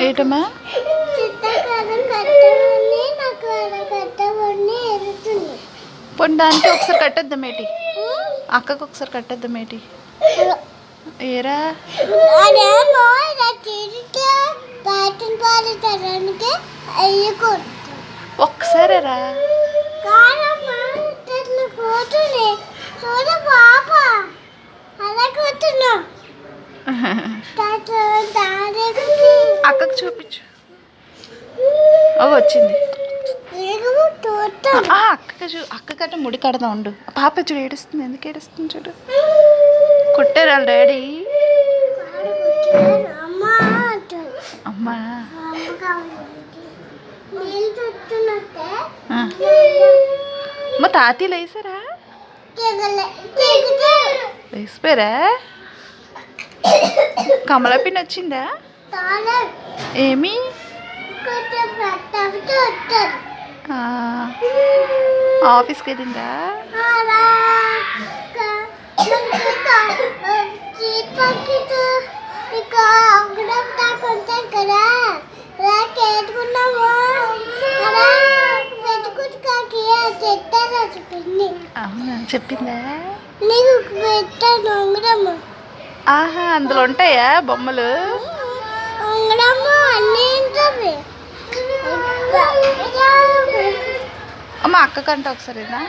ఏటమ్మా పొండానికి ఒకసారి కట్టేద్దాం ఏంటి అక్కకు ఒకసారి కట్టేద్దాం ఏంటి ఏరా ఒక్కసారి రా అక్కకు చూపించు వచ్చింది అక్కకట్ట ముడి కడదాం ఉండు పాప చూడు ఏడుస్తుంది ఎందుకు ఏడుస్తుంది చూడు కుట్టారు వాళ్ళ డాడీ అమ్మా మా తాతీలు వేసారా వేసిపోయారా కమలా పిన్ వచ్చిందా ఏమి ఆఫీస్కి వెళ్ళిందా అవునా చెప్పిందా ఆహా అందులో ఉంటాయా బొమ్మలు అమ్మ అక్కకంట ఒకసారినా